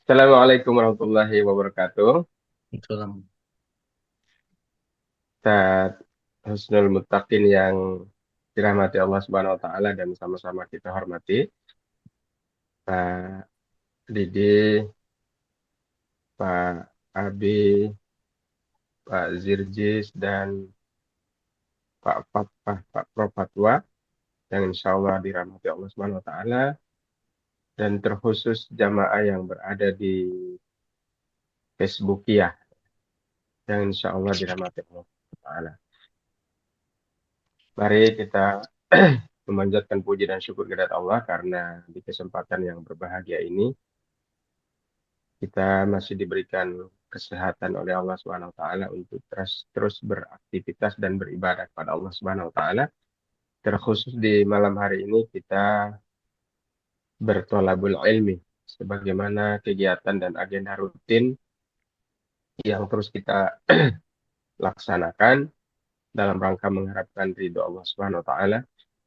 Assalamualaikum warahmatullahi wabarakatuh. Itulah. Ustaz Husnul Muttaqin yang dirahmati Allah Subhanahu wa taala dan sama-sama kita hormati. Pak Didi, Pak Abi, Pak Zirjis dan Pak Prof Fatwa yang insya Allah dirahmati Allah Subhanahu wa taala dan terkhusus jamaah yang berada di Facebook ya yang insya Allah dirahmati Allah Subhanahu wa taala. Mari kita memanjatkan puji dan syukur kepada Allah karena di kesempatan yang berbahagia ini kita masih diberikan kesehatan oleh Allah Subhanahu wa taala untuk terus terus beraktivitas dan beribadah kepada Allah Subhanahu wa taala. Terkhusus di malam hari ini kita bertolabul ilmi sebagaimana kegiatan dan agenda rutin yang terus kita laksanakan dalam rangka mengharapkan ridho Allah Subhanahu wa taala.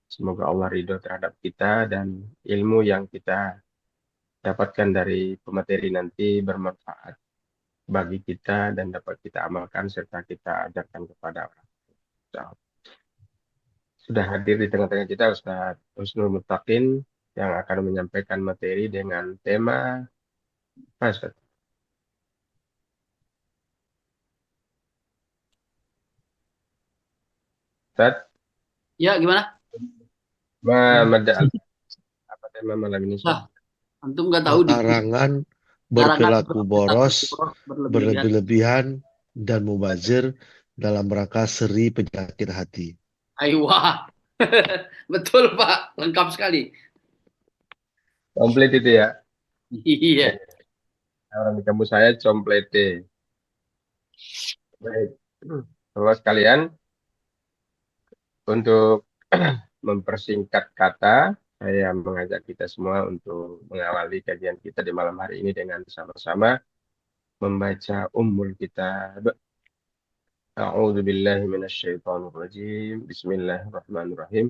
Semoga Allah ridho terhadap kita dan ilmu yang kita dapatkan dari pemateri nanti bermanfaat bagi kita dan dapat kita amalkan serta kita ajarkan kepada orang. Sudah hadir di tengah-tengah kita Ustaz Husnul Muttaqin yang akan menyampaikan materi dengan tema apa Ustaz? Ustaz, Ya, gimana? Mada apa tema malam ini Ustaz? Nah, antum nggak tahu di Larangan larangan berperilaku berperilaku boros, boros berlebih-lebihan. berlebih-lebihan, dan mubazir dalam rangka seri penyakit hati. Aywa. Betul, Pak. Lengkap sekali. Komplit itu ya. Iya. Orang di kampus saya complete. Baik. Teman sekalian, untuk mempersingkat kata, saya mengajak kita semua untuk mengawali kajian kita di malam hari ini dengan sama-sama membaca Ummul Kitab. A'udzu billahi minasyaitonir rajim. Bismillahirrahmanirrahim.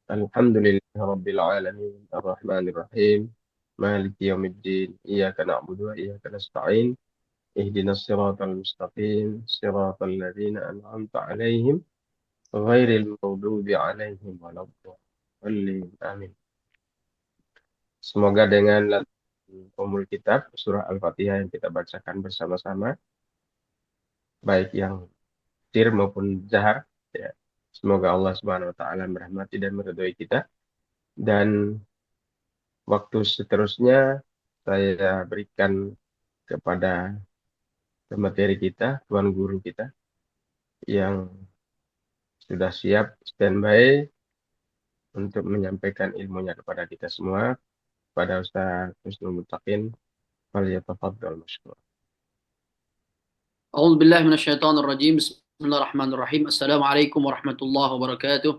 Alhamdulillahirabbil alamin. Arrahmanir rahim. Maliki yaumiddin. Iyyaka na'budu wa iyyaka nasta'in. Ihdinas siratal mustaqim. Siratal ladzina an'amta 'alaihim ghairil maghdubi 'alaihim waladdallin. Amin. Semoga dengan Ummul Kitab surah Al-Fatihah yang kita bacakan bersama-sama, baik yang sir maupun jahar, ya. Semoga Allah Subhanahu wa taala merahmati dan meridhoi kita. Dan waktu seterusnya saya berikan kepada pemateri kita, tuan guru kita yang sudah siap standby untuk menyampaikan ilmunya kepada kita semua, pada Ustaz Husnul Muttaqin. Falyatafaddal mashkur. A'udzu billahi minasyaitonir rajim. Bismillahirrahmanirrahim. Assalamualaikum warahmatullahi wabarakatuh.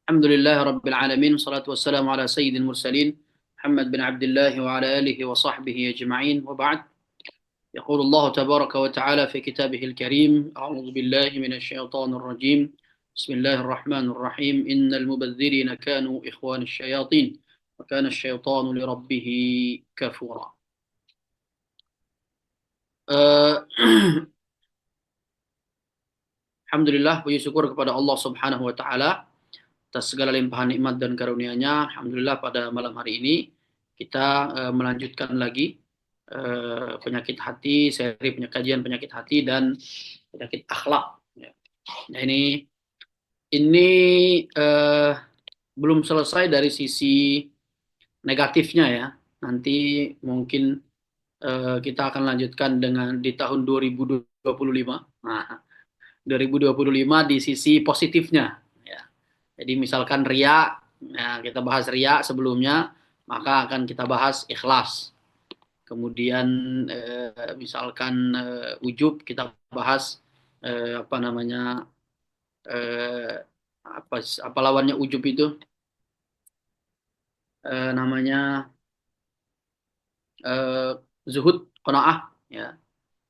Alhamdulillah rabbil alamin. Wassalatu wassalamu ala sayyidil mursalin Muhammad bin Abdullah wa ala alihi wa sahbihi ajma'in. Wa ba'd. يقول الله تبارك وتعالى في كتابه الكريم أعوذ بالله من الشيطان الرجيم بسم الله الرحمن الرحيم إن المبذرين كانوا إخوان الشياطين وكان الشيطان لربه كفورا. uh, Alhamdulillah, puji syukur kepada Allah Subhanahu wa taala atas segala limpahan nikmat dan karunia-Nya. Alhamdulillah, pada malam hari ini kita melanjutkan lagi penyakit hati, seri kajian penyakit hati dan penyakit akhlak. Ya. Nah, ini belum selesai dari sisi negatifnya ya. Nanti mungkin kita akan lanjutkan dengan di tahun 2025. Nah, 2025 di sisi positifnya. Ya. Jadi misalkan ria, ya, kita bahas ria sebelumnya, maka akan kita bahas ikhlas. Kemudian misalkan ujub, kita bahas apa namanya, apa lawannya ujub itu, namanya zuhud, qanaah, ya.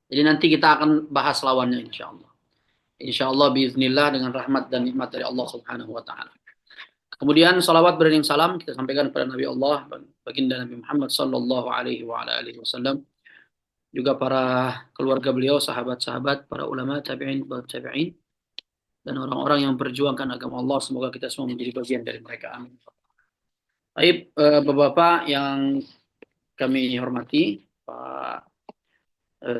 Jadi nanti kita akan bahas lawannya insya Allah. Insya Allah biiznillah dengan rahmat dan nikmat dari Allah Subhanahu wa taala. Kemudian salawat beriring salam kita sampaikan kepada Nabi Allah, baginda Nabi Muhammad sallallahu alaihi wa ala alihi wasallam, juga para keluarga beliau, sahabat-sahabat, para ulama, tabi'in, tabi'in, dan orang-orang yang berjuangkan agama Allah. Semoga kita semua menjadi bagian dari mereka. Amin. Baik, Bapak-bapak yang kami hormati, Pak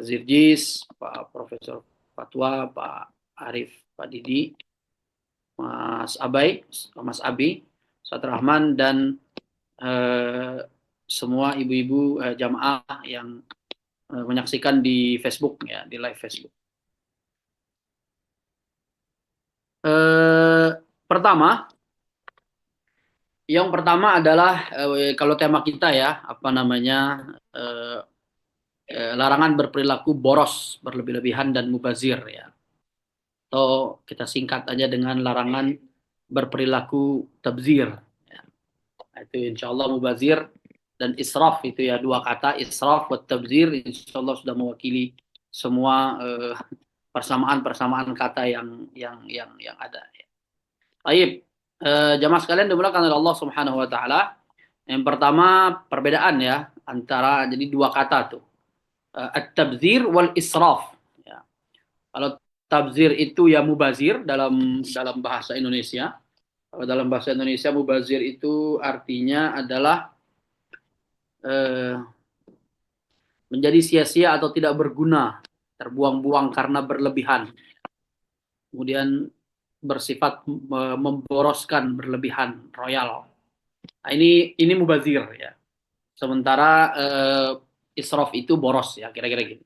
Zirjis, Pak Profesor Fatwa, Pak Arif, Pak Didi, Mas Abai, Mas Abi, Ustaz Rahman, dan semua ibu-ibu jamaah yang menyaksikan di Facebook, ya, di live Facebook. Yang pertama adalah kalau tema kita ya, apa namanya, larangan berperilaku boros, berlebih-lebihan dan mubazir ya. Atau kita singkat aja dengan larangan berperilaku tabzir. Ya. Itu insya Allah mubazir dan israf itu ya, dua kata, israf dan tabzir, insya Allah sudah mewakili semua persamaan-persamaan kata yang ada. Baik, jamaah sekalian dimuliakan oleh Allah Subhanahu Wa Taala. Yang pertama perbedaan ya antara, jadi dua kata tuh, at-tabzir wal israf. Ya. Kalau tabzir itu ya mubazir dalam bahasa Indonesia. Kalau dalam bahasa Indonesia mubazir itu artinya adalah menjadi sia-sia atau tidak berguna, terbuang-buang karena berlebihan. Kemudian bersifat memboroskan, berlebihan, royal. Nah, ini mubazir ya. Sementara israf itu boros ya, kira-kira gitu.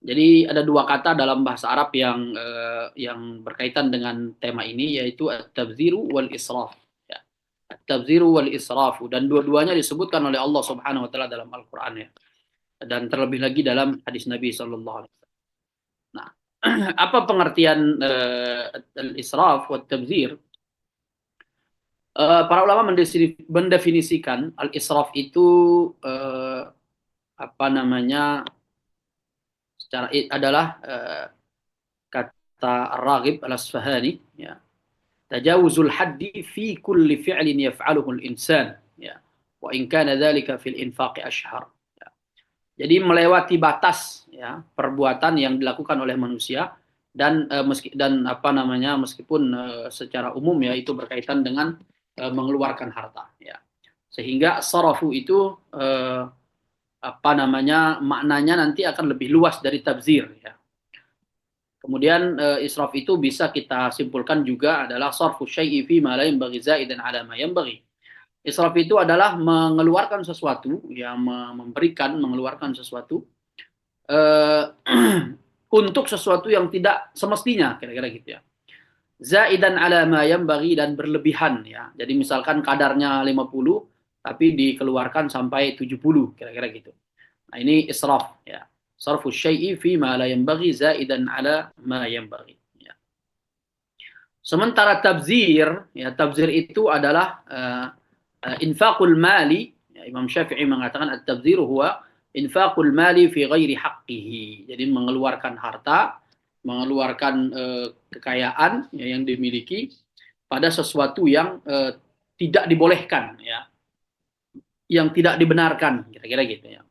Jadi ada dua kata dalam bahasa Arab yang berkaitan dengan tema ini, yaitu at-tabziru wal israf. Ya. At-tabziru wal israf, dan dua-duanya disebutkan oleh Allah Subhanahu Wa Taala dalam Al-Quran ya. Dan terlebih lagi dalam hadis Nabi Sallallahu Alaihi Wasallam. Nah, apa pengertian al-israf wa tabzir? Para ulama mendefinisikan al-israf itu apa namanya, secara adalah kata Ar-Raghib Al-Asfahani ya, tajawuzul haddi fi kulli fi'lin yaf'aluhu al-insan ya, wa in kana dzalika fil infaqi ashhar. Jadi melewati batas ya, perbuatan yang dilakukan oleh manusia, dan apa namanya, meskipun secara umum ya itu berkaitan dengan mengeluarkan harta ya. Sehingga sarafu itu apa namanya, maknanya nanti akan lebih luas dari tabzir ya. Kemudian israf itu bisa kita simpulkan juga adalah sarfu syai'i fi ma la yanbaghi zaidan ala ma yanbaghi. Israf itu adalah mengeluarkan sesuatu, ya, mengeluarkan sesuatu untuk sesuatu yang tidak semestinya, kira-kira gitu ya. Zaidan ala ma yanbaghi, dan berlebihan ya. Jadi misalkan kadarnya 50 tapi dikeluarkan sampai 70, kira-kira gitu. Nah, ini israf ya. Sarfu syai'i fi ma la yanbaghi zaidan ala ma yanbaghi ya. Sementara tabzir ya, tabzir itu adalah infaqul mali ya, Imam Syafi'i mengatakan at-tabzir huwa infaqul mali fi ghairi haqqihi. Jadi mengeluarkan harta, mengeluarkan kekayaan ya, yang dimiliki pada sesuatu yang tidak dibolehkan ya, yang tidak dibenarkan, kira-kira gitu ya.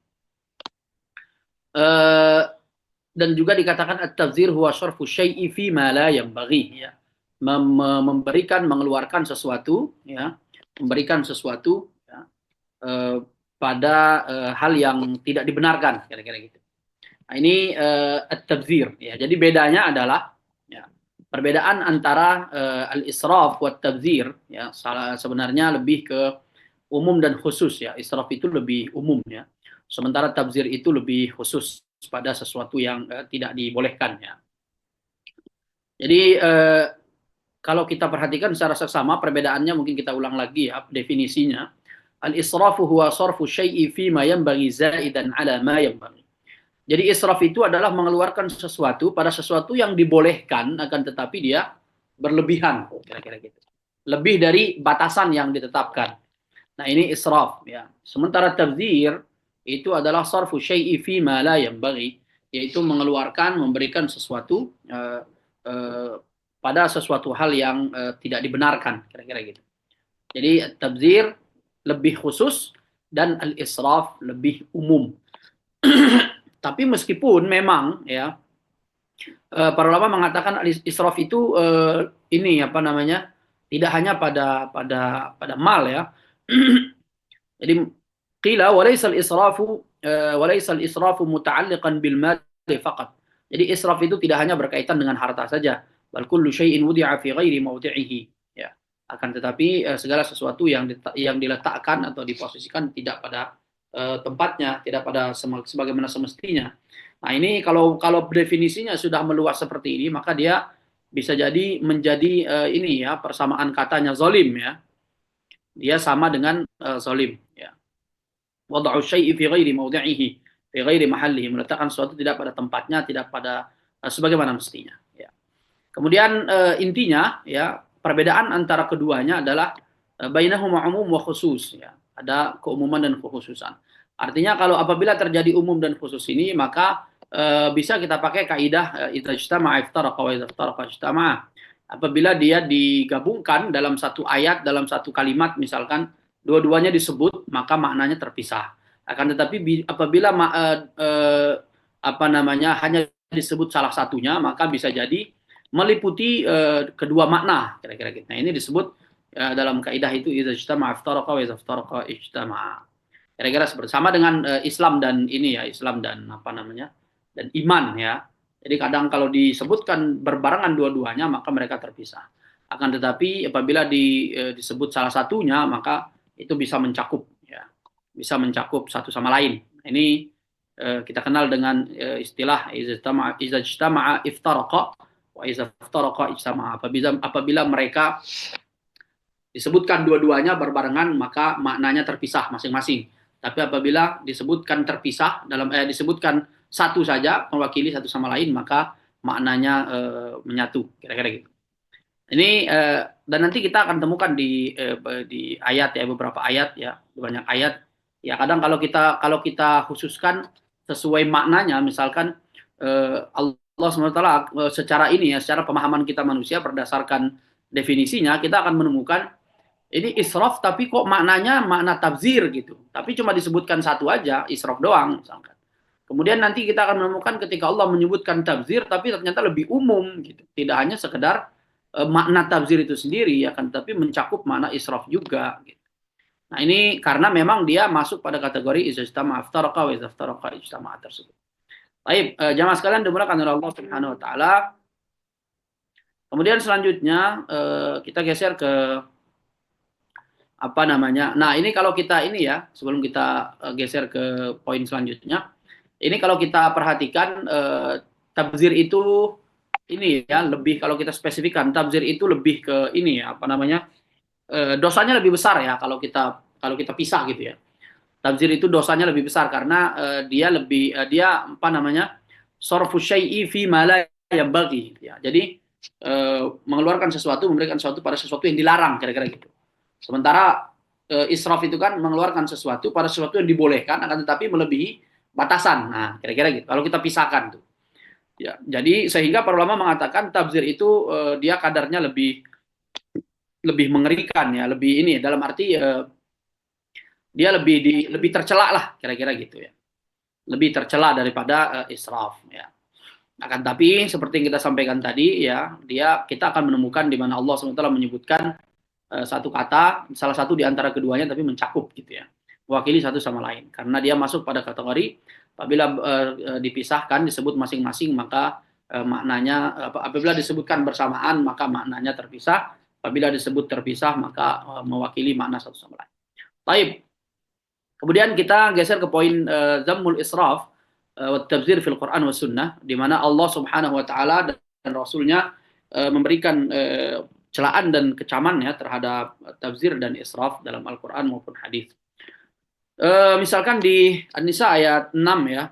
Dan juga dikatakan at-tabzir huwa syarfu syai'i fi ma la yanbaghi ya. Memberikan, mengeluarkan sesuatu ya, memberikan sesuatu ya, pada hal yang tidak dibenarkan, kira-kira gitu. Nah, ini at-tabzir ya. Jadi bedanya adalah ya, perbedaan antara al-israf wa tabzir ya, sebenarnya lebih ke umum dan khusus ya. Israf itu lebih umum ya. Sementara tabzir itu lebih khusus pada sesuatu yang tidak dibolehkan ya. Jadi kalau kita perhatikan secara seksama, perbedaannya mungkin kita ulang lagi ya definisinya. Al-israfu huwa sarfu syai'i fi ma yanbaghi zaidan ala ma yanbaghi. Jadi israf itu adalah mengeluarkan sesuatu pada sesuatu yang dibolehkan, akan tetapi dia berlebihan, kira-kira gitu. Lebih dari batasan yang ditetapkan. Nah, ini israf ya. Sementara tabzir itu adalah sarfu syai'i fi ma la yanbaghi, yaitu mengeluarkan, memberikan sesuatu pada sesuatu hal yang tidak dibenarkan, kira-kira gitu. Jadi tabzir lebih khusus dan al-israf lebih umum. Tapi meskipun memang ya para ulama mengatakan al-israf itu ini apa namanya tidak hanya pada mal ya. Jadi qila walaysa al-israfu muta'alliqan bil mal faqat. Jadi israf itu tidak hanya berkaitan dengan harta saja, bal kullu syai'in wudi'a fi ghairi mawdi'ihi. Ya. Akan tetapi segala sesuatu yang diletakkan atau diposisikan tidak pada tempatnya, tidak pada sebagaimana semestinya. Nah, ini kalau definisinya sudah meluas seperti ini, maka dia bisa jadi menjadi ini ya persamaan katanya zalim ya. Dia sama dengan zalim ya. Wada'u syai'i fi ghairi mawdi'ihi, fi ghairi mahallihi, meletakkan sesuatu tidak pada tempatnya, tidak pada sebagaimana mestinya ya. Kemudian intinya ya perbedaan antara keduanya adalah bainahuma umum wa khusus ya. Ada keumuman dan kekhususan. Artinya kalau apabila terjadi umum dan khusus ini maka bisa kita pakai kaidah idza ijtama'a iftaraqa wa idza iftaraqa ijtama'a. Apabila dia digabungkan dalam satu ayat, dalam satu kalimat misalkan dua-duanya disebut maka maknanya terpisah. Akan tetapi apabila apa namanya hanya disebut salah satunya maka bisa jadi meliputi kedua makna kira-kira gitu. Nah, ini disebut dalam kaidah itu idza ijtama'a iftaraqa wa idza iftaraqa ijtama'a. Kira-kira seperti sama dengan Islam dan ini ya, Islam dan apa namanya? Dan iman ya. Jadi kadang kalau disebutkan berbarengan dua-duanya maka mereka terpisah. Akan tetapi apabila disebut salah satunya maka itu bisa mencakup ya. Bisa mencakup satu sama lain. Ini kita kenal dengan istilah idza ijtama'a iftaraqa wa idza iftaraqa ijtama'a. Apabila mereka disebutkan dua-duanya berbarengan maka maknanya terpisah masing-masing. Tapi apabila disebutkan terpisah disebutkan satu saja mewakili satu sama lain maka maknanya menyatu kira-kira gitu. Ini dan nanti kita akan temukan di ayat ya beberapa ayat ya banyak ayat ya kadang kalau kita khususkan sesuai maknanya misalkan Allah SWT secara ini ya secara pemahaman kita manusia berdasarkan definisinya kita akan menemukan ini israf tapi kok maknanya makna tabzir gitu. Tapi cuma disebutkan satu aja, israf doang misalkan. Kemudian nanti kita akan menemukan ketika Allah menyebutkan tabzir tapi ternyata lebih umum gitu. Tidak hanya sekedar makna tabzir itu sendiri ya kan tapi mencakup makna israf juga gitu. Nah, ini karena memang dia masuk pada kategori izastama aftaraqa wa izaftaraqa ijtama'a tersebut. Baik, jamaah sekalian dimuliakan oleh Allah Subhanahu wa taala. Kemudian selanjutnya kita geser ke apa namanya. Nah, ini kalau kita ini ya, sebelum kita geser ke poin selanjutnya. Ini kalau kita perhatikan tabzir itu ini ya, lebih kalau kita spesifikkan tabzir itu lebih ke ini ya, apa namanya? Dosanya lebih besar ya kalau kita pisah gitu ya. Tabzir itu dosanya lebih besar karena dia apa namanya? Sarfu syai'i fi ma la yanbaghi ya. Jadi mengeluarkan sesuatu, memberikan sesuatu pada sesuatu yang dilarang kira-kira gitu. Sementara israf itu kan mengeluarkan sesuatu pada sesuatu yang dibolehkan akan tetapi melebihi batasan. Nah, kira-kira gitu. Kalau kita pisahkan tuh. Ya, jadi sehingga para ulama mengatakan tabzir itu dia kadarnya lebih mengerikan ya, lebih ini dalam arti dia lebih tercela lah kira-kira gitu ya. Lebih tercela daripada israf ya. Akan tapi seperti yang kita sampaikan tadi ya, kita akan menemukan di mana Allah SWT menyebutkan satu kata, salah satu di antara keduanya tapi mencakup gitu ya. Mewakili satu sama lain. Karena dia masuk pada kategori apabila dipisahkan disebut masing-masing maka maknanya apabila disebutkan bersamaan maka maknanya terpisah. Apabila disebut terpisah maka mewakili makna satu sama lain. Baik. Kemudian kita geser ke poin zammul israf wa tabzir fil Quran wa sunnah di mana Allah Subhanahu wa taala dan Rasulnya memberikan celaan dan kecaman ya terhadap tabzir dan israf dalam Al-Quran maupun hadis. Misalkan di An-Nisa ayat 6 ya.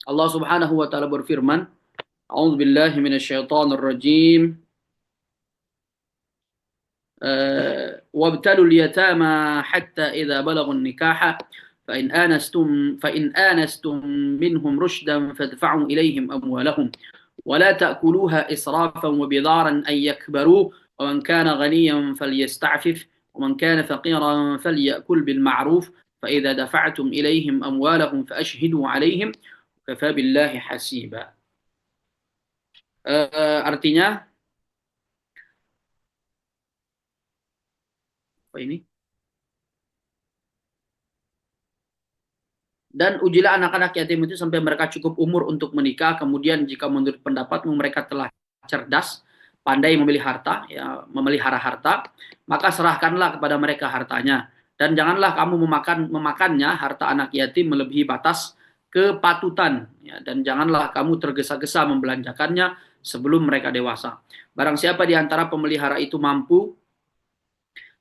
Allah Subhanahu wa taala berfirman, A'udzubillahi minasyaitonir rajim. وابتلوا اليتامى حتى إذا بلغوا النكاح فإن آنستم منهم رشدا فادفعوا إليهم أموالهم ولا تأكلوها إسرافا وبضارا أن يكبروا ومن كان غنيا فليستعفف ومن كان فقيرا فليأكل بالمعروف فإذا دفعتم إليهم أموالهم فأشهدوا عليهم كفى بالله حسيبا. Artinya apa ini? Dan ujilah anak-anak yatim itu sampai mereka cukup umur untuk menikah. Kemudian jika menurut pendapatmu mereka telah cerdas, pandai memilih harta, ya, memelihara harta, maka serahkanlah kepada mereka hartanya. Dan janganlah kamu memakannya harta anak yatim melebihi batas kepatutan. Ya, dan janganlah kamu tergesa-gesa membelanjakannya sebelum mereka dewasa. Barang siapa di antara pemelihara itu mampu,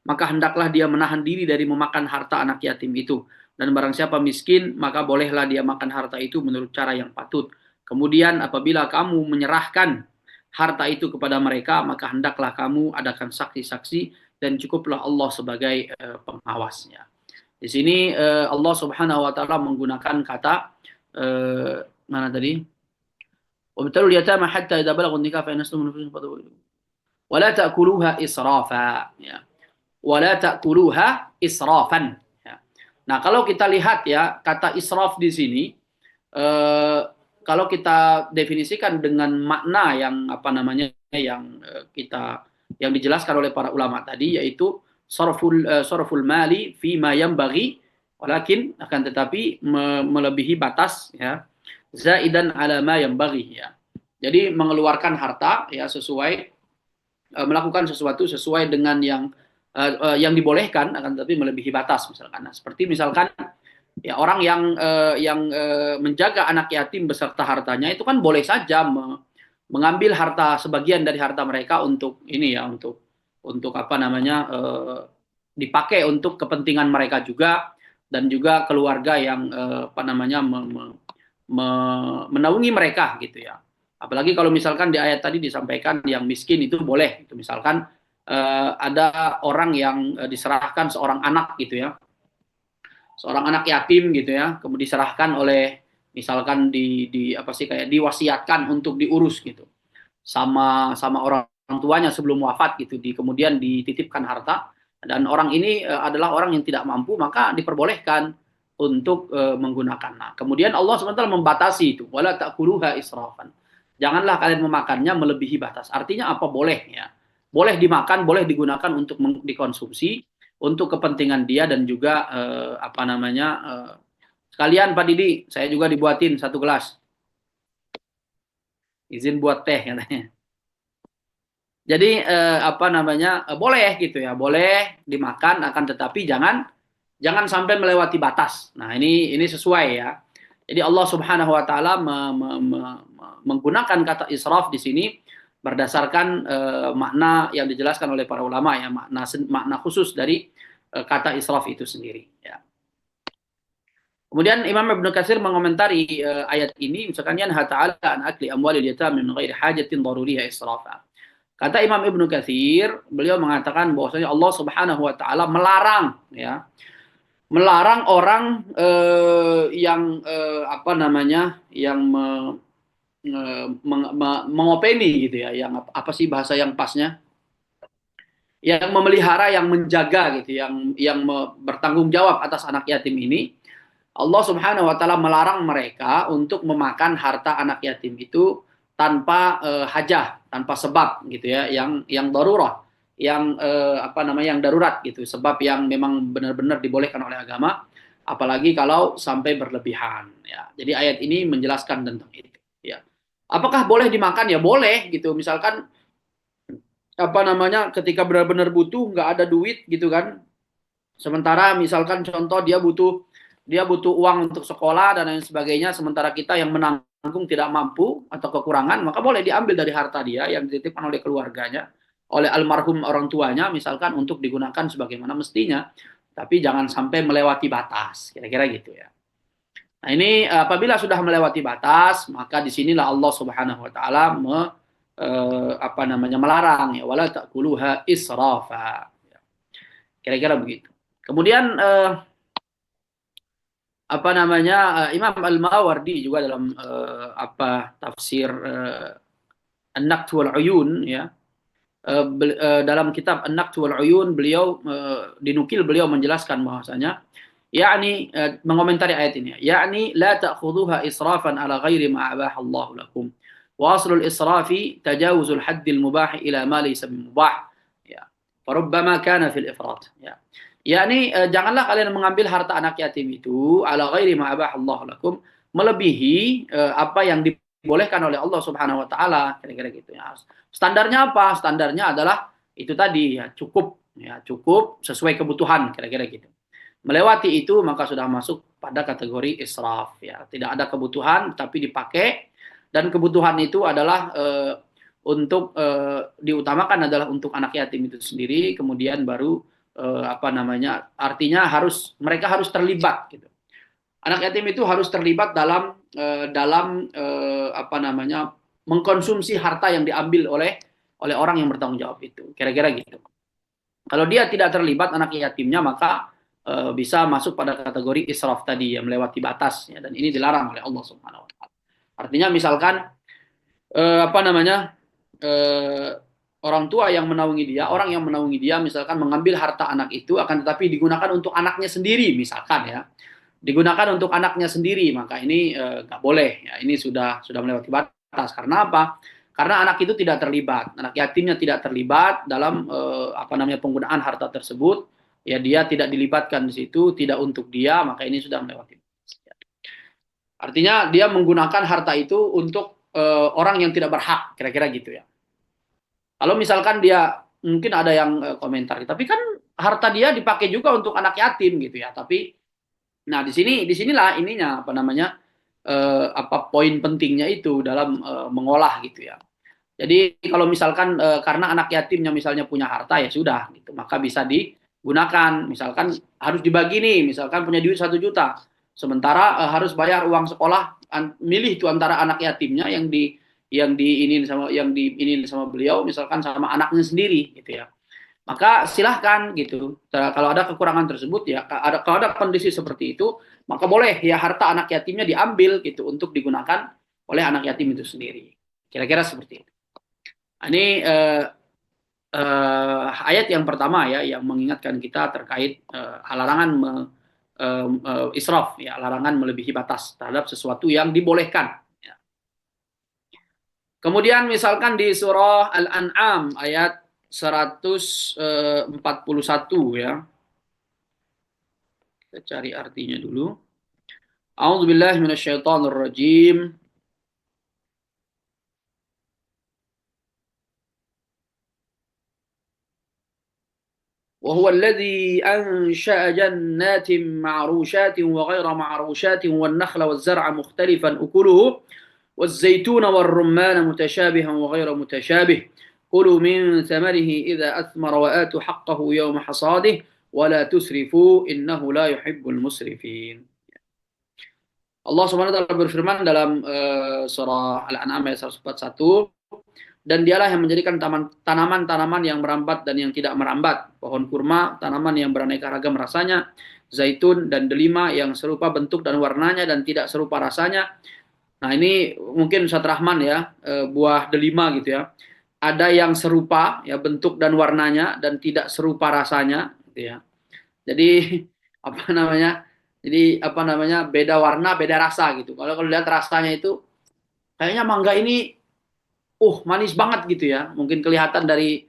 maka hendaklah dia menahan diri dari memakan harta anak yatim itu. Dan barang siapa miskin, maka bolehlah dia makan harta itu menurut cara yang patut. Kemudian apabila kamu menyerahkan harta itu kepada mereka, maka hendaklah kamu adakan saksi-saksi dan cukuplah Allah sebagai pengawasnya. Di sini Allah Subhanahu wa taala menggunakan kata mana tadi? Wabtalul yatama hatta idza balaghu nikah fa inastum wala ta'kuluha israfa, ya. Wala ta'kuluha israfan. Ya. Nah, kalau kita lihat ya kata israf di sini, kalau kita definisikan dengan makna yang apa namanya yang yang dijelaskan oleh para ulama tadi, yaitu sorful mali fi ma yanbaghi, walakin akan tetapi melebihi batas, ya, zaidan ala ma yanbaghi, ya. Jadi mengeluarkan harta ya sesuai melakukan sesuatu sesuai dengan yang dibolehkan, akan tetapi melebihi batas misalkan. Nah, seperti misalkan ya orang yang menjaga anak yatim beserta hartanya itu kan boleh saja mengambil harta sebagian dari harta mereka untuk ini ya untuk apa namanya dipakai untuk kepentingan mereka juga dan juga keluarga yang apa namanya menaungi mereka gitu ya. Apalagi kalau misalkan di ayat tadi disampaikan yang miskin itu boleh, itu misalkan ada orang yang diserahkan seorang anak gitu ya, seorang anak yatim gitu ya, kemudian diserahkan oleh misalkan di apa sih kayak diwasiatkan untuk diurus gitu sama orang tuanya sebelum wafat gitu, kemudian dititipkan harta dan orang ini adalah orang yang tidak mampu, maka diperbolehkan untuk menggunakan. Nah, kemudian Allah SWT membatasi itu, wala ta'kuluha israfan. Janganlah kalian memakannya melebihi batas. Artinya apa? Boleh ya. Boleh dimakan, boleh digunakan untuk dikonsumsi untuk kepentingan dia dan juga apa namanya sekalian Pak Didi, saya juga dibuatin satu gelas. Izin buat teh katanya. Jadi apa namanya boleh gitu ya, boleh dimakan akan tetapi jangan sampai melewati batas. Nah, ini sesuai ya. Jadi Allah Subhanahu wa taala menggunakan kata israf di sini berdasarkan makna yang dijelaskan oleh para ulama ya, makna khusus dari kata israf itu sendiri ya. Kemudian Imam Ibnu Katsir mengomentari ayat ini, misalkan yanha ta'ala an akli amwalil yatama min ghairi hajatin daruriyah israfa. Kata Imam Ibnu Katsir, beliau mengatakan bahwasanya Allah Subhanahu wa taala melarang ya, melarang orang yang apa namanya yang mengopeni gitu ya, yang apa sih bahasa yang pasnya, yang memelihara, yang menjaga gitu, yang bertanggung jawab atas anak yatim ini. Allah Subhanahu wa taala melarang mereka untuk memakan harta anak yatim itu tanpa hajah, tanpa sebab gitu ya, yang darurah, yang apa namanya yang darurat gitu, sebab yang memang benar-benar dibolehkan oleh agama, apalagi kalau sampai berlebihan ya. Jadi ayat ini menjelaskan tentang itu ya. Apakah boleh dimakan? Ya boleh gitu. Misalkan apa namanya ketika benar-benar butuh, nggak ada duit gitu kan. Sementara misalkan contoh dia butuh uang untuk sekolah dan lain sebagainya, sementara kita yang menanggung tidak mampu atau kekurangan, maka boleh diambil dari harta dia yang dititipkan oleh keluarganya, oleh almarhum orang tuanya misalkan, untuk digunakan sebagaimana mestinya, tapi jangan sampai melewati batas, kira-kira gitu ya. Nah, ini apabila sudah melewati batas, maka disinilah Allah Subhanahu wa taala apa namanya melarang ya, wala ta'kuluha israfa. Kira-kira begitu. Kemudian apa namanya Imam Al-Mawardi juga dalam apa tafsir An-Naqd wal Uyun ya, dalam kitab An-Naqd wal Uyun beliau dinukil beliau menjelaskan bahwasanya yakni mengomentari ayat ini yakni la ta'khudhuha israfan ala ghairi ma abahallahu lakum wa aslul israfi tajawuzul haddil mubah ila ma laysa bimubah ya farubbama kana fil ifrat ya yakni janganlah kalian mengambil harta anak yatim itu ala ghairi ma abahallahu lakum melebihi apa yang dibolehkan oleh Allah Subhanahu wa taala kira-kira gitu ya. Standarnya apa? Standarnya adalah itu tadi ya cukup sesuai kebutuhan kira-kira gitu. Melewati itu maka sudah masuk pada kategori israf ya. Tidak ada kebutuhan tapi dipakai dan kebutuhan itu adalah untuk diutamakan adalah untuk anak yatim itu sendiri kemudian baru artinya mereka harus terlibat gitu. Anak yatim itu harus terlibat dalam mengkonsumsi harta yang diambil oleh orang yang bertanggung jawab itu. Kira-kira gitu. Kalau dia tidak terlibat anak yatimnya maka bisa masuk pada kategori israf tadi yang melewati batas ya, dan ini dilarang oleh Allah Subhanahu wa taala. Artinya misalkan orang tua yang menaungi dia, orang yang menaungi dia misalkan mengambil harta anak itu akan tetapi digunakan untuk anaknya sendiri misalkan ya. Digunakan untuk anaknya sendiri, maka ini nggak boleh. Ya, ini sudah melewati batas. Karena apa? Karena anak itu tidak terlibat, anak yatimnya tidak terlibat dalam penggunaan harta tersebut. Ya, dia tidak dilibatkan di situ, tidak untuk dia, maka ini sudah melewati batas. Ya. Artinya dia menggunakan harta itu untuk orang yang tidak berhak, kira-kira gitu ya. Kalau misalkan dia mungkin ada yang komentar, tapi kan harta dia dipakai juga untuk anak yatim gitu ya, tapi nah, disinilah ininya poin pentingnya itu dalam mengolah gitu ya. Jadi kalau misalkan karena anak yatimnya misalnya punya harta ya sudah gitu, maka bisa digunakan. Misalkan harus dibagi nih, misalkan punya duit 1 juta. Sementara harus bayar uang sekolah, milih itu antara anak yatimnya yang diinin sama beliau misalkan sama anaknya sendiri gitu ya. Maka silahkan gitu. Kalau ada kekurangan tersebut ya, kalau ada kondisi seperti itu, maka boleh ya harta anak yatimnya diambil gitu untuk digunakan oleh anak yatim itu sendiri. Kira-kira seperti itu. Ini ayat yang pertama ya yang mengingatkan kita terkait larangan israf ya, larangan melebihi batas terhadap sesuatu yang dibolehkan. Ya. Kemudian misalkan di surah Al-An'am ayat 141 ya. Kita cari artinya dulu. A'udzubillahi minasyaitonirrajim. وهو الذي أنشأ جنات معروشات وغير معروشات والنخل والزرع مختلفا أكله والزيتون والرمان متشابها وغير متشابه كلوا من ثمره إذا أثمر وآتوا حقه يوم حصاده ولا تسرفوا إنه لا يحب المسرفين. Allah Subhanahu wa taala berfirman dalam surah Al-An'am ayat 141, dan dialah yang menjadikan tanaman-tanaman yang merambat dan yang tidak merambat, pohon kurma, tanaman yang beraneka ragam rasanya, zaitun dan delima yang serupa bentuk dan warnanya dan tidak serupa rasanya. Nah, ini mungkin Ustaz Rahman ya, buah delima gitu ya. Ada yang serupa ya bentuk dan warnanya dan tidak serupa rasanya gitu ya. Jadi beda warna, beda rasa gitu. Kalau lihat rasanya itu kayaknya mangga ini manis banget gitu ya. Mungkin kelihatan dari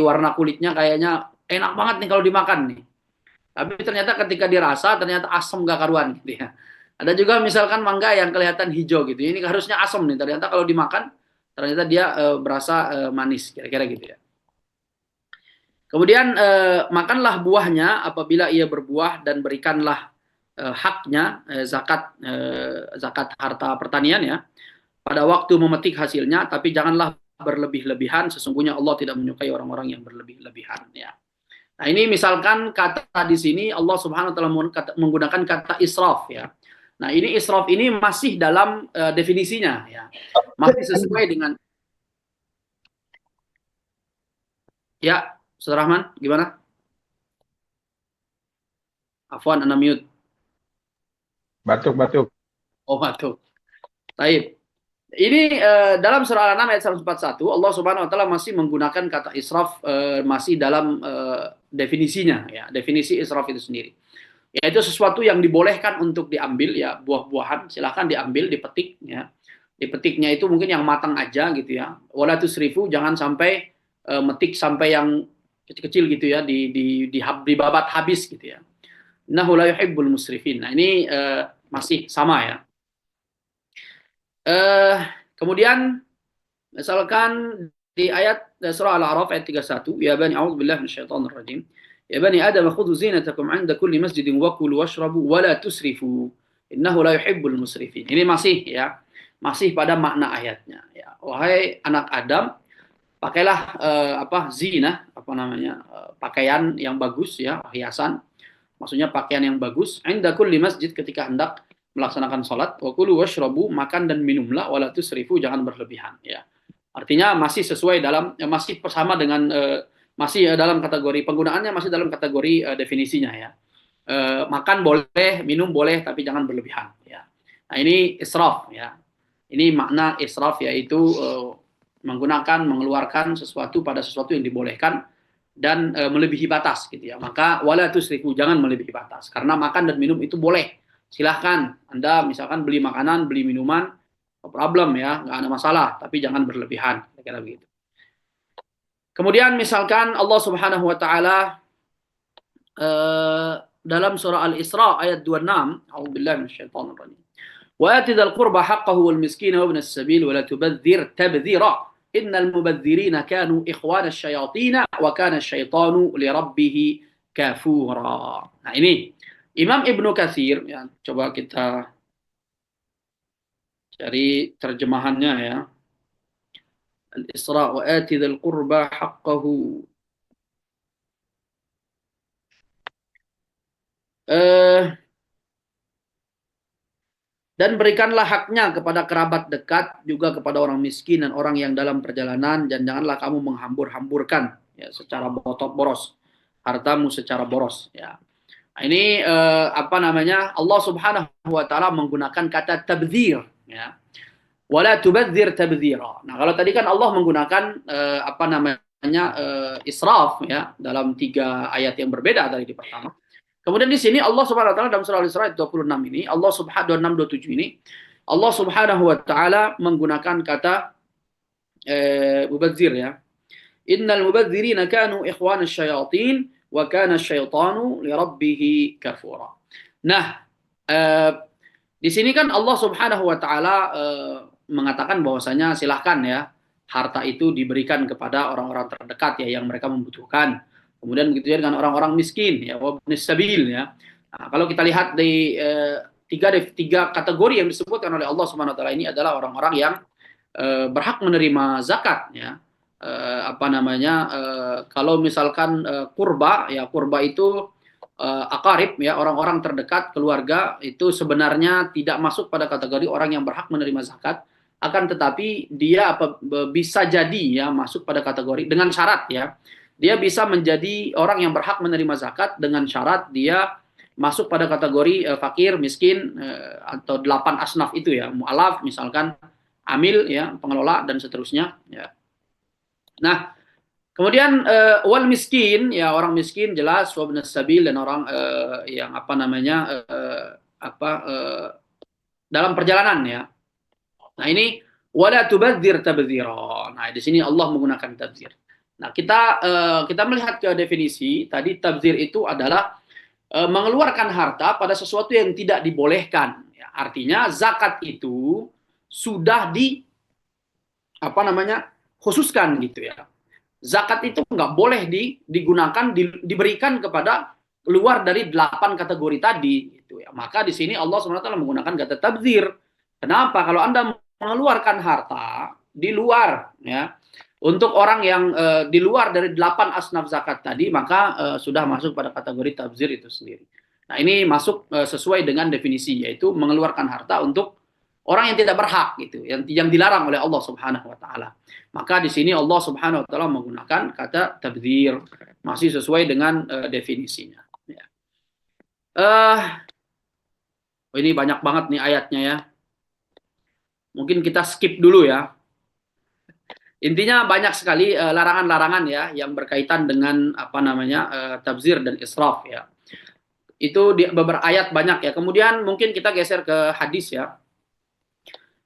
warna kulitnya kayaknya enak banget nih kalau dimakan nih. Tapi ternyata ketika dirasa ternyata asam gak karuan gitu ya. Ada juga misalkan mangga yang kelihatan hijau gitu. Ini harusnya asam nih. Ternyata kalau dimakan ternyata dia berasa manis kira-kira gitu ya. Kemudian makanlah buahnya apabila ia berbuah dan berikanlah haknya zakat harta pertanian ya pada waktu memetik hasilnya, tapi janganlah berlebih-lebihan, sesungguhnya Allah tidak menyukai orang-orang yang berlebih-lebihan ya. Nah, ini misalkan kata di sini Allah Subhanahu wa taala menggunakan kata israf ya. Nah, ini israf ini masih dalam definisinya ya. Masih sesuai dengan ya, Saudara Rahman, gimana? Afwan, Anda mute. Batuk. Oh, batuk. Baik. Ini dalam surah Al-An'am ayat 141 Allah Subhanahu wa taala masih menggunakan kata israf masih dalam definisinya ya, definisi israf itu sendiri. Yaitu sesuatu yang dibolehkan untuk diambil ya, buah-buahan silahkan diambil, dipetik ya. Dipetiknya itu mungkin yang matang aja gitu ya. Wala tusrifu, jangan sampai metik sampai yang kecil-kecil gitu ya, dibabat habis gitu ya. Innahu la yuhibbul musrifin. Nah, ini masih sama ya. Eh, kemudian misalkan di ayat surah Al-A'raf ayat 31, ya bani a'udzubillahi minasyaitonir rajim. Ya bani Adam khudhu zinatakum 'inda kulli masjidin wa kulu washrabu wa la tusrifu. Innahu la yuhibbul musrifin. Ini masih ya, masih pada makna ayatnya ya. Wahai anak Adam, pakailah zina, apa namanya? Pakaian yang bagus ya, hiasan. Maksudnya pakaian yang bagus. 'Inda kulli masjid, ketika hendak melaksanakan salat, wa kulu washrabu, makan dan minumlah, wala tusrifu, jangan berlebihan ya. Artinya masih sesuai dalam masih bersama dengan masih dalam kategori penggunaannya, masih dalam kategori definisinya ya. Makan boleh, minum boleh, tapi jangan berlebihan ya. Nah, ini israf ya. Ini makna israf, yaitu menggunakan, mengeluarkan sesuatu pada sesuatu yang dibolehkan dan melebihi batas gitu ya. Maka wala tusrifu, jangan melebihi batas. Karena makan dan minum itu boleh. Silahkan Anda misalkan beli makanan, beli minuman, no problem ya, nggak ada masalah, tapi jangan berlebihan, kira-kira begitu. Kemudian misalkan Allah Subhanahu wa taala dalam surah Al-Isra ayat 26, a'udzubillahi minasyaitonir rajim. Wa ati dzal qurba haqqahu wal miskina wa ibnas sabil wa la tubadzir tabdzira. Innal mubadzirina kanu ikhwana asyayatin wa kana asyaitanu li rabbih kafura. Nah, ini Imam Ibnu Katsir ya, coba kita cari terjemahannya ya. Al-Isra wa ati dzal qurba haqqahu. Dan berikanlah haknya kepada kerabat dekat, juga kepada orang miskin dan orang yang dalam perjalanan, dan janganlah kamu menghambur-hamburkan ya, secara boros hartamu secara boros ya. Nah, ini apa namanya, Allah Subhanahu wa taala menggunakan kata tabdzir ya. Wala tubadzir tabdzira. Nah, kalau tadi kan Allah menggunakan apa namanya israf ya, dalam 3 ayat yang berbeda dari di pertama. Kemudian di sini Allah Subhanahu wa taala dalam surah Al-Isra 26 ini, Allah Subhanahu 26 27 ini, Allah Subhanahu wa taala menggunakan kata mubadzir ya. Innal mubadzirina kanu ikhwana syayatin wa kana syaitanu li rabbih kafura. Nah, di sini kan Allah Subhanahu wa taala mengatakan bahwasanya silahkan ya, harta itu diberikan kepada orang-orang terdekat ya, yang mereka membutuhkan. Kemudian begitu juga dengan orang-orang miskin ya, wabnis sabil ya. Nah, kalau kita lihat di tiga kategori yang disebutkan oleh Allah Subhanahu wa taala ini adalah orang-orang yang berhak menerima zakat ya. Apa namanya, kalau misalkan kurba ya, kurba itu akarib ya, orang-orang terdekat keluarga, itu sebenarnya tidak masuk pada kategori orang yang berhak menerima zakat, akan tetapi dia bisa jadi ya masuk pada kategori dengan syarat ya. Dia bisa menjadi orang yang berhak menerima zakat dengan syarat dia masuk pada kategori fakir, miskin, atau 8 asnaf itu ya, mu'alaf misalkan, amil ya, pengelola dan seterusnya ya. Nah, kemudian wal miskin ya, orang miskin jelas, wabnas sabil, dan orang yang apa namanya dalam perjalanan ya. Nah, ini wala tubadzir tabdzira. Nah, di sini Allah menggunakan tabdzir. Nah, kita melihat ke definisi tadi, tabdzir itu adalah mengeluarkan harta pada sesuatu yang tidak dibolehkan. Ya, artinya zakat itu sudah apa namanya, khususkan gitu ya. Zakat itu nggak boleh digunakan, diberikan kepada luar dari 8 kategori tadi gitu ya. Maka di sini Allah SWT menggunakan kata tabdzir. Kenapa? Kalau Anda mengeluarkan harta di luar ya, untuk orang yang di luar dari 8 asnaf zakat tadi, maka sudah masuk pada kategori tabdzir itu sendiri. Nah, ini masuk sesuai dengan definisi, yaitu mengeluarkan harta untuk orang yang tidak berhak gitu, yang dilarang oleh Allah Subhanahu wa taala. Maka di sini Allah Subhanahu wa taala menggunakan kata tabdzir, masih sesuai dengan definisinya ya. Ini banyak banget nih ayatnya ya. Mungkin kita skip dulu ya. Intinya banyak sekali larangan-larangan ya yang berkaitan dengan apa namanya tabzir dan israf ya. Itu di beberapa ayat banyak ya. Kemudian mungkin kita geser ke hadis ya.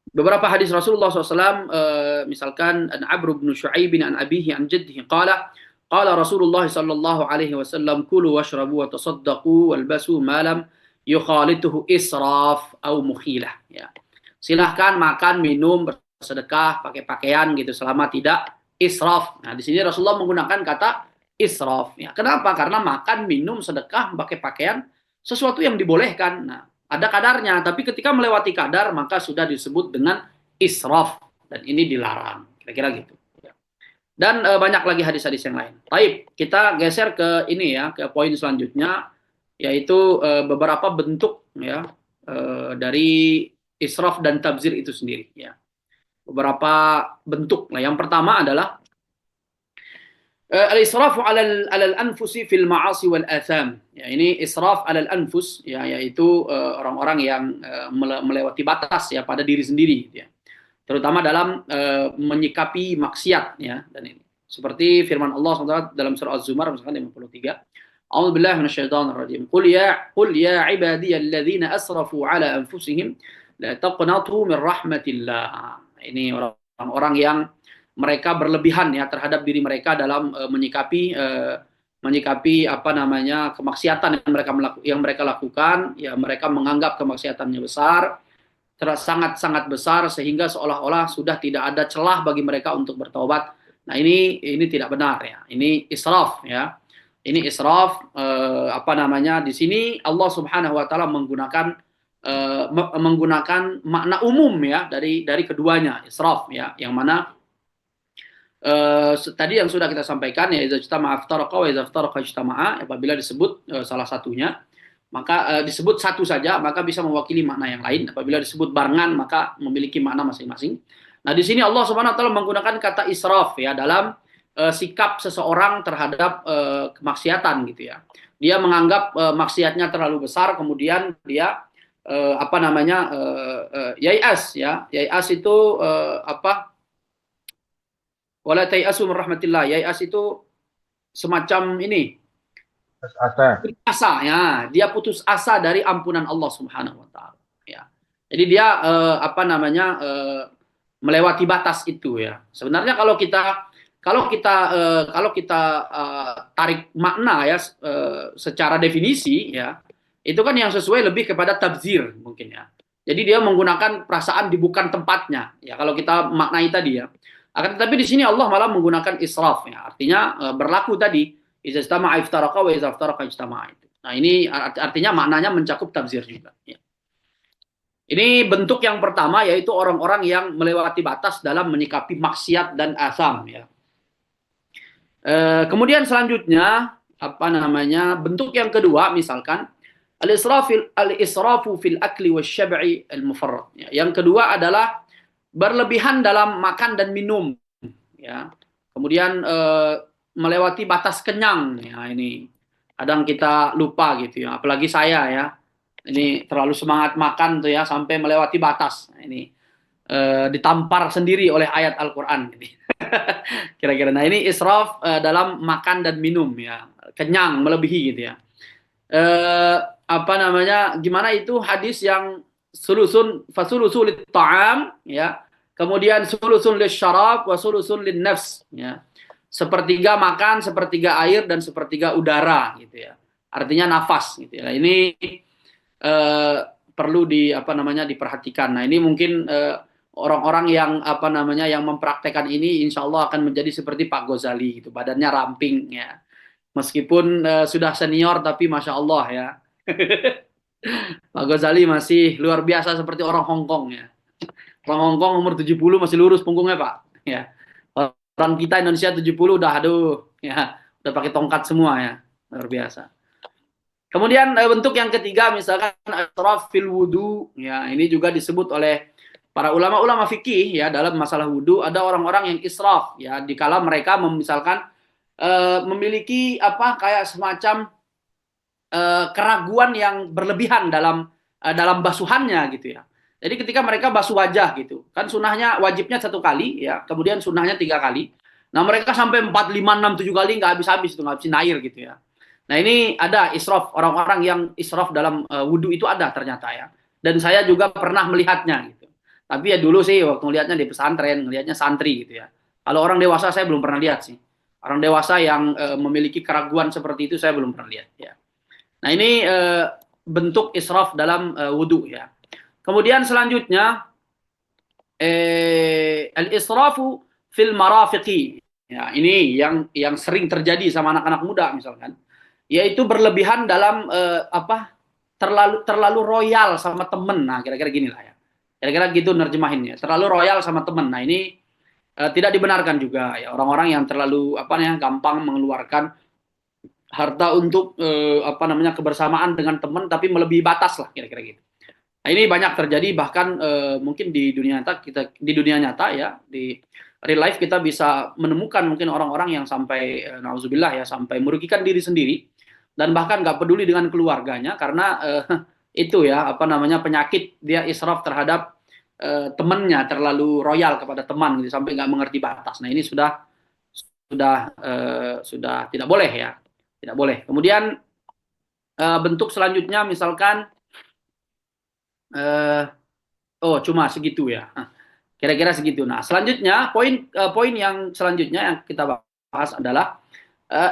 Beberapa hadis Rasulullah SAW, misalkan an Amr bin Shu'aib an abihi an jaddihi qala Rasulullah sallallahu alaihi wasallam kulu washrabu wa tasaddaqu walbasu ma lam yukhalituhu israf au mukhilah ya. Silahkan makan, minum, bersedekah, pakai pakaian gitu selama tidak israf. Nah, di sini Rasulullah menggunakan kata israf ya. Kenapa? Karena makan, minum, sedekah, pakai pakaian sesuatu yang dibolehkan. Nah, ada kadarnya, tapi ketika melewati kadar maka sudah disebut dengan israf dan ini dilarang. Kira-kira gitu. Dan banyak lagi hadis-hadis yang lain. Baik, kita geser ke ini ya, ke poin selanjutnya yaitu beberapa bentuk ya dari israf dan tabzir itu sendiri ya. Beberapa bentuk. Nah, yang pertama adalah al-israfu 'alal anfusi fil ma'asi wal atham. Ya, ini israf 'alal anfus ya, yaitu orang-orang yang melewati batas ya pada diri sendiri ya. Terutama dalam menyikapi maksiat ya, dan ini. Seperti firman Allah SWT dalam surah Az-Zumar misalkan 53. A'udzu billahi minasyaitonir rajim. Qul ya ibadiyalladzina asrafu 'ala anfusihim la taqnatu min rahmatillah. Ini orang-orang yang mereka berlebihan ya terhadap diri mereka dalam menyikapi apa namanya kemaksiatan yang mereka lakukan ya, mereka menganggap kemaksiatannya besar, sangat-sangat besar sehingga seolah-olah sudah tidak ada celah bagi mereka untuk bertobat. Nah, ini tidak benar ya. Ini israf ya. Ini israf apa namanya? Di sini Allah Subhanahu wa taala menggunakan makna umum ya dari keduanya, israf ya, yang mana tadi yang sudah kita sampaikan ya, idza ijtama'a iftaraqa wa idza iftaraqa ijtama'a, apabila disebut salah satunya maka disebut satu saja maka bisa mewakili makna yang lain, apabila disebut barengan maka memiliki makna masing-masing. Nah, di sini Allah Subhanahu wa taala menggunakan kata israf ya dalam sikap seseorang terhadap kemaksiatan gitu ya. Dia menganggap maksiatnya terlalu besar, kemudian dia apa namanya yai'as ya. Yai'as itu apa? Wala tayasu min rahmatillah. Yai'as itu semacam ini. Putus asa. Putus asa ya. Dia putus asa dari ampunan Allah Subhanahu wa taala ya. Jadi dia apa namanya melewati batas itu ya. Sebenarnya kalau kita tarik makna ya secara definisi ya, itu kan yang sesuai lebih kepada tabzir mungkin ya. Jadi dia menggunakan perasaan di bukan tempatnya ya kalau kita maknai tadi ya. Akan tetapi di sini Allah malah menggunakan israf ya. Artinya berlaku tadi idza istama'a iftaraqa wa idza iftaraqa ijtama'a itu. Nah, ini artinya maknanya mencakup tabzir juga ya. Ini bentuk yang pertama yaitu orang-orang yang melewati batas dalam menyikapi maksiat dan asam ya. Kemudian selanjutnya apa namanya bentuk yang kedua misalkan al-israfu fil akli wasyab'i al-mufarrad ya. Yang kedua adalah berlebihan dalam makan dan minum ya. Kemudian melewati batas kenyang ya, ini kadang kita lupa gitu ya, apalagi saya ya, ini terlalu semangat makan tuh ya sampai melewati batas. Nah, ini ditampar sendiri oleh ayat Al-Qur'an gitu. Kira-kira. Nah, ini israf dalam makan dan minum ya, kenyang melebihi gitu ya. Apa namanya? Gimana itu hadis yang fasulusun lit ta'am ya. Kemudian sulusun lisyarab wa sulusun lin nafs ya. Sepertiga makan, sepertiga air dan sepertiga udara gitu ya. Artinya nafas gitu ya. Ini perlu diperhatikan. Nah, ini mungkin orang-orang yang apa namanya yang mempraktekkan ini insya Allah akan menjadi seperti Pak Ghazali gitu, badannya ramping ya, meskipun sudah senior tapi masya Allah ya. Pak Ghazali masih luar biasa seperti orang Hongkong ya. Orang Hongkong umur 70 masih lurus punggungnya Pak ya. Orang kita Indonesia 70 udah aduh ya, udah pakai tongkat semua ya, luar biasa. Kemudian bentuk yang ketiga misalkan israf fil wudu ya, ini juga disebut oleh para ulama-ulama fikih ya dalam masalah wudu. Ada orang-orang yang israf ya dikala mereka misalkan memiliki apa kayak semacam keraguan yang berlebihan dalam basuhannya gitu ya. Jadi ketika mereka basuh wajah gitu, kan sunnahnya wajibnya 1 kali ya, kemudian sunnahnya 3 kali. Nah mereka sampai 4, 5, 6, 7 kali nggak habis-habis tuh, ngabisin air gitu ya. Nah ini ada israf, orang-orang yang israf dalam wudhu itu ada ternyata ya. Dan saya juga pernah melihatnya gitu. Tapi ya dulu sih waktu ngelihatnya di pesantren, ngelihatnya santri gitu ya. Kalau orang dewasa saya belum pernah lihat sih. Orang dewasa yang memiliki keraguan seperti itu saya belum pernah lihat ya. Nah ini bentuk israf dalam wudhu ya. Kemudian selanjutnya al-israfu fil marafiqi. Ya, ini yang sering terjadi sama anak-anak muda misalkan, yaitu berlebihan dalam terlalu royal sama temen. Nah, kira-kira gini lah ya. Kira-kira gitu nerjemahinnya. Terlalu royal sama temen. Nah, ini tidak dibenarkan juga ya, orang-orang yang terlalu gampang mengeluarkan harta untuk kebersamaan dengan teman tapi melebihi batas lah kira-kira gitu. Nah, ini banyak terjadi bahkan mungkin di dunia nyata ya, di real life kita bisa menemukan mungkin orang-orang yang sampai nauzubillah ya, sampai merugikan diri sendiri dan bahkan nggak peduli dengan keluarganya karena itu ya penyakit dia israf terhadap temannya, terlalu royal kepada teman gitu sampai nggak mengerti batas. Nah, ini sudah tidak boleh ya, tidak boleh. Kemudian bentuk selanjutnya misalkan cuma segitu ya. Kira-kira segitu. Nah, selanjutnya poin yang selanjutnya yang kita bahas adalah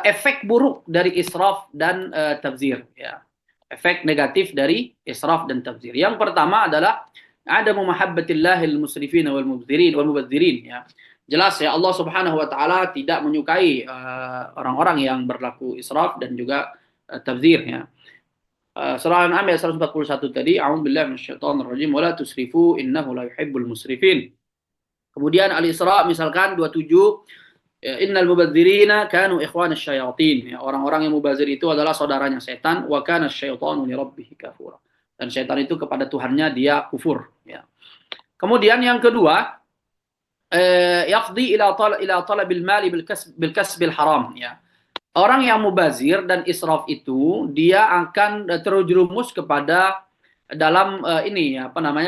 efek buruk dari israf dan tabzir ya. Efek negatif dari israf dan tabzir. Yang pertama adalah ada mahabbatillahil musrifin wal mubdzirin ya. Jelas ya, Allah Subhanahu wa taala tidak menyukai orang-orang yang berlaku israf dan juga tabzir ya. Surah Al-An'am ayat 141 tadi, a'udzubillahi minasyaitonirrajim wa la tusrifu innahu la yuhibbul musrifin. Kemudian Al-Isra misalkan 27, innal mubadzirina kanu ikhwanasy syayatin. Ya, orang-orang yang mubazir itu adalah saudaranya setan, wa kana syaitanu li rabbih kafura. Dan setan itu kepada Tuhannya dia kufur ya. Kemudian yang kedua, yaqdi ila talabil mali bil kasbil haram ya. Orang yang mubazir dan israf itu dia akan terjerumus kepada dalam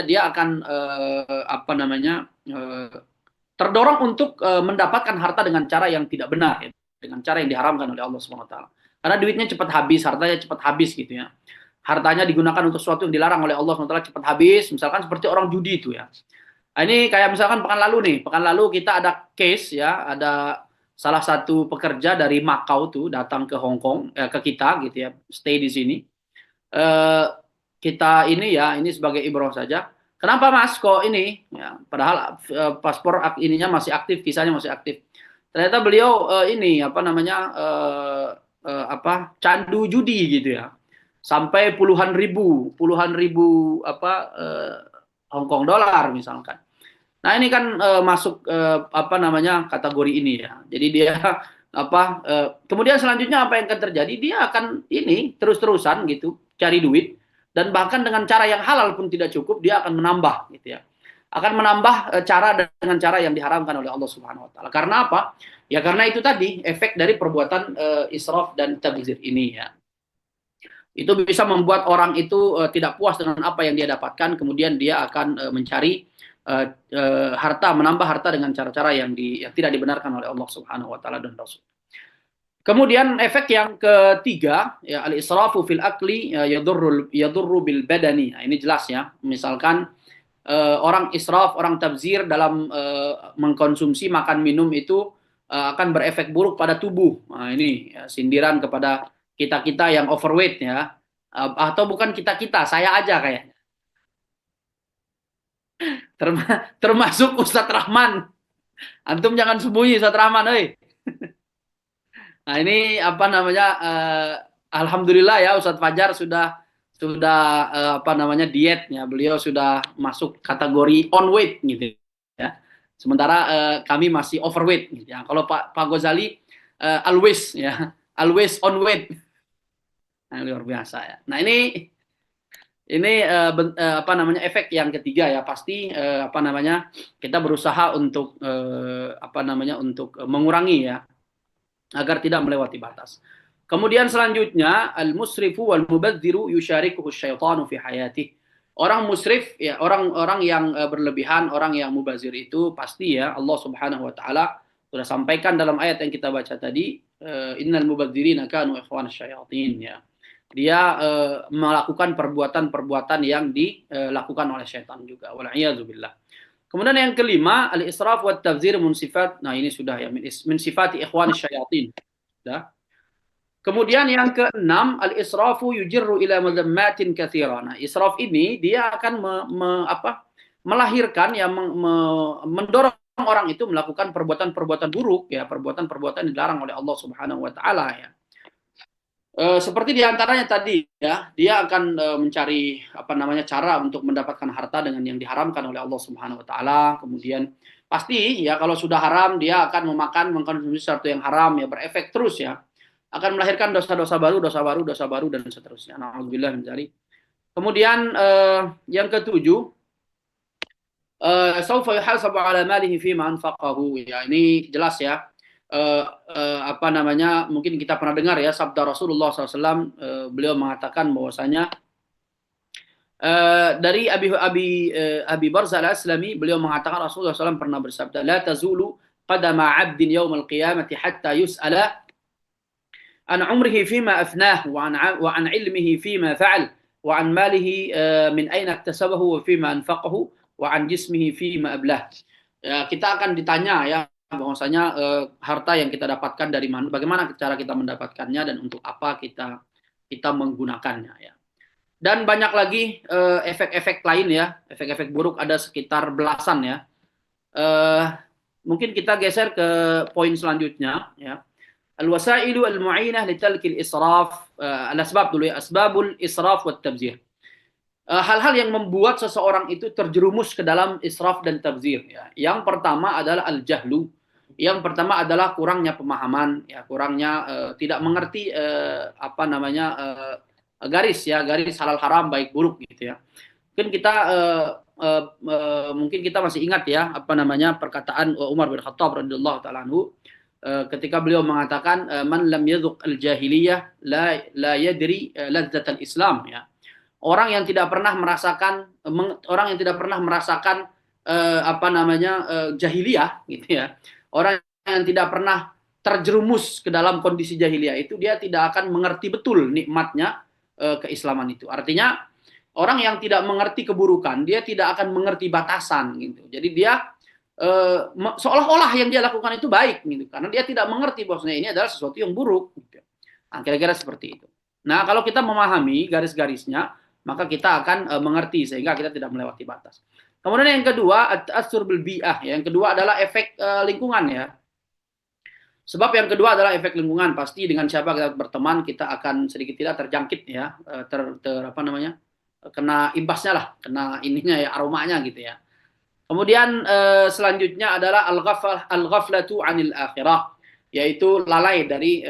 dia akan terdorong untuk mendapatkan harta dengan cara yang tidak benar ya, dengan cara yang diharamkan oleh Allah Subhanahu wa taala. Karena duitnya cepat habis, hartanya cepat habis gitu ya. Hartanya digunakan untuk sesuatu yang dilarang oleh Allah Subhanahu wa taala cepat habis, misalkan seperti orang judi itu ya. Nah, ini kayak misalkan pekan lalu kita ada case ya, ada salah satu pekerja dari Makau tuh datang ke Hong Kong, ke kita gitu ya, stay di sini. Kita ini sebagai ibroh saja. Kenapa Mas kok ini? Ya, padahal paspor ininya masih aktif, visanya masih aktif. Ternyata beliau candu judi gitu ya. Sampai puluhan ribu Hong Kong dolar misalkan. Nah, ini kan masuk kategori ini ya. Jadi dia kemudian selanjutnya apa yang akan terjadi? Dia akan terus-terusan gitu cari duit dan bahkan dengan cara yang halal pun tidak cukup, dia akan menambah gitu ya. Akan menambah dengan cara yang diharamkan oleh Allah Subhanahu wa taala. Karena apa? Ya karena itu tadi efek dari perbuatan israf dan tabdzir ini ya. Itu bisa membuat orang itu tidak puas dengan apa yang dia dapatkan, kemudian dia akan mencari menambah harta dengan cara-cara yang tidak dibenarkan oleh Allah Subhanahu wa taala dan Rasul. Kemudian efek yang ketiga ya, al-israfu fil akli yadurru bil badani. Nah, ini jelas ya. Misalkan orang israf, orang tabzir dalam mengkonsumsi makan minum itu akan berefek buruk pada tubuh. Nah, ini ya, sindiran kepada kita-kita yang overweight ya. Atau bukan kita-kita, saya aja kayaknya. Termasuk Ustadz Rahman. Antum jangan sembunyi Ustadz Rahman, Nah, ini alhamdulillah ya Ustadz Fajar sudah dietnya. Beliau sudah masuk kategori on weight gitu ya. Sementara kami masih overweight gitu ya. Kalau Pak Ghazali always on weight. Nah, luar biasa ya. Nah, ini efek yang ketiga ya, pasti kita berusaha untuk untuk mengurangi ya agar tidak melewati batas. Kemudian selanjutnya al-musrifu wal mubadziru yusyarikuhu syaitanu fi hayatih. orang musrif ya, orang-orang yang berlebihan, orang yang mubazir itu pasti ya Allah Subhanahu wa taala sudah sampaikan dalam ayat yang kita baca tadi, innal mubadzirina kanu ikhwan syayatin ya. Dia melakukan perbuatan-perbuatan yang dilakukan oleh syaitan juga. Wal'iyadzubillah. Kemudian yang kelima, al-israf wa tabzir min sifat. Nah, ini sudah ya, min sifati ikhwan syayatin. Sudah. Kemudian yang keenam, al-israfu yujirru ila madhammatin katsira. Nah, israf ini dia akan melahirkan ya mendorong orang itu melakukan perbuatan-perbuatan buruk ya, perbuatan-perbuatan yang dilarang oleh Allah Subhanahu wa taala ya. Seperti diantaranya tadi ya, dia akan mencari cara untuk mendapatkan harta dengan yang diharamkan oleh Allah Subhanahu wa taala. Kemudian pasti ya kalau sudah haram dia akan mengkonsumsi sesuatu yang haram ya, berefek terus ya. Akan melahirkan dosa-dosa baru, dosa baru, dosa baru dan seterusnya. Nauzubillah min dzalik. Kemudian yang ketujuh, saufa yuhasabu ala malihi fima anfaqahu. Ya, ini jelas ya. Mungkin kita pernah dengar ya sabda Rasulullah SAW, beliau mengatakan bahwasanya dari Abi Barzah al-Aslami, beliau mengatakan Rasulullah SAW pernah bersabda, la tazulu qadama 'abdin yaumal qiyamati hatta yus'ala an umrihi fima afnah wa an ilmihi fima fa'al wa an malihi min aina iktasabahu wa fima anfaqahu wa an jismihi fima ablah. Ya, kita akan ditanya ya bahwasanya harta yang kita dapatkan dari mana, bagaimana cara kita mendapatkannya dan untuk apa kita menggunakannya ya. Dan banyak lagi efek-efek lain ya, efek-efek buruk ada sekitar belasan ya. Mungkin kita geser ke poin selanjutnya ya. Al-wasailu al-mu'inah li talqil israf, al-asbab dulu ya, asbabul israf wat tabzir. Hal-hal yang membuat seseorang itu terjerumus ke dalam israf dan tabzir ya. Yang pertama adalah al-jahlu. Yang pertama adalah kurangnya pemahaman ya, kurangnya tidak mengerti garis halal haram baik buruk gitu ya. Mungkin kita masih ingat ya perkataan Umar bin Khattab radhiyallahu taala anhu ketika beliau mengatakan man lam yadhuq al-jahiliyah la yadri ladzatan Islam ya. Orang yang tidak pernah merasakan jahiliyah gitu ya. Orang yang tidak pernah terjerumus ke dalam kondisi jahiliyah itu dia tidak akan mengerti betul nikmatnya keislaman itu. Artinya orang yang tidak mengerti keburukan, dia tidak akan mengerti batasan gitu. Jadi dia seolah-olah yang dia lakukan itu baik gitu, karena dia tidak mengerti bahwasanya ini adalah sesuatu yang buruk gitu. Nah, kira-kira seperti itu. Nah, kalau kita memahami garis-garisnya, maka kita akan mengerti sehingga kita tidak melewati batas. Kemudian yang kedua, at-ta'assur bil bi'ah. Yang kedua adalah efek lingkungan ya. Sebab yang kedua adalah efek lingkungan. Pasti dengan siapa kita berteman, kita akan sedikit tidak terjangkit ya, kena imbasnya lah, kena ininya ya, aromanya gitu ya. Kemudian selanjutnya adalah al-ghaflatu 'anil akhirah, yaitu lalai dari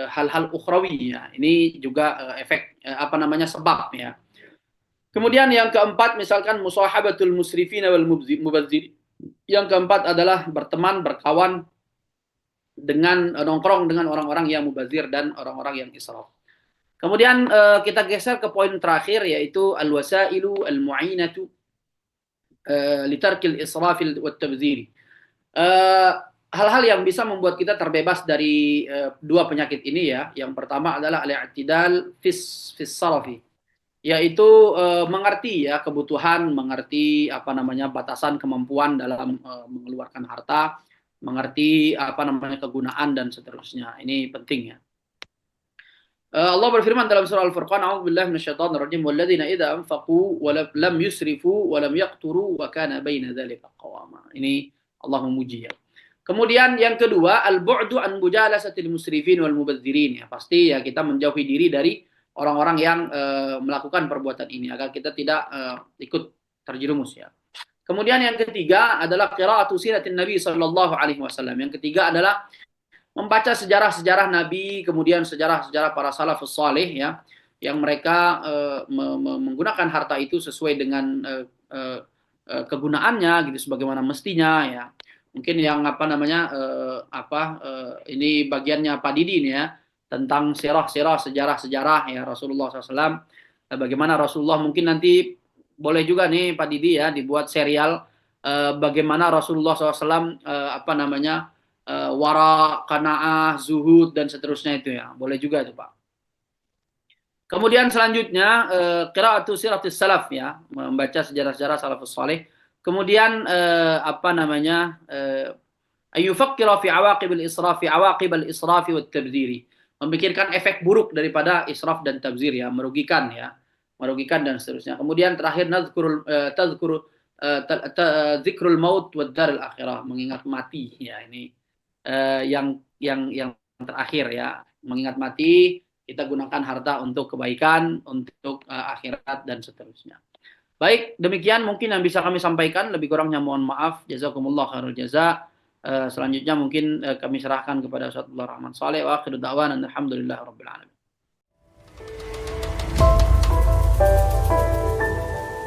hal-hal ukhrawi ya. Ini juga efek sebab ya. Kemudian yang keempat misalkan musahabatul musrifina wal mubadzir. Yang keempat adalah berteman, berkawan dengan nongkrong dengan orang-orang yang mubazir dan orang-orang yang israf. Kemudian kita geser ke poin terakhir yaitu al-wasailu al-mu'inatu litarkil israfil wat tabziri. Hal-hal yang bisa membuat kita terbebas dari dua penyakit ini ya. Yang pertama adalah al-i'tidal fis sarafi, yaitu mengerti ya kebutuhan, mengerti batasan kemampuan dalam mengeluarkan harta, mengerti kegunaan dan seterusnya. Ini penting ya. Allah berfirman dalam surah Al-Furqan, "A'udzubillahi minasyaitonir rajim, walladzina idza anfaqu wa lam yusrifu wa lam yaqturu wa kana baina dzalika qawama." Ini Allah memuji ya. Kemudian yang kedua, al-bu'du an mujalasatil musrifin wal mubadzirin ya. Pasti ya kita menjauhi diri dari orang-orang yang melakukan perbuatan ini agar kita tidak ikut terjerumus ya. Kemudian yang ketiga adalah qira'atu siratin Nabi sallallahu alaihi wasallam. Yang ketiga adalah membaca sejarah-sejarah Nabi, kemudian sejarah-sejarah para salafus saleh ya, yang mereka menggunakan harta itu sesuai dengan kegunaannya gitu sebagaimana mestinya ya. Mungkin yang ini bagiannya Pak Didi ini ya, tentang sejarah-sejarah ya Rasulullah SAW. Bagaimana Rasulullah mungkin nanti boleh juga nih Pak Didi ya dibuat serial bagaimana Rasulullah SAW apa namanya wara, qanaah, zuhud dan seterusnya itu ya. Boleh juga itu Pak. Kemudian selanjutnya qiraatu siratus salaf ya, membaca sejarah-sejarah salafus saleh. Kemudian apa namanya ayufakkira fi awaqibil israfi awaqibal israfi wat tabdziri. Memikirkan efek buruk daripada israf dan tabzir ya, merugikan ya. Merugikan dan seterusnya. Kemudian terakhir tadzkuru zikrul maut wad daril akhirah, mengingat mati ya ini yang terakhir ya, mengingat mati kita gunakan harta untuk kebaikan, untuk akhirat dan seterusnya. Baik, demikian mungkin yang bisa kami sampaikan. Lebih kurangnya mohon maaf. Jazakumullah khairul jaza. Selanjutnya mungkin kami serahkan kepada Ustaz Abdullah Rahman Saleh wa akhiru da'wana alhamdulillah rabbil alamin.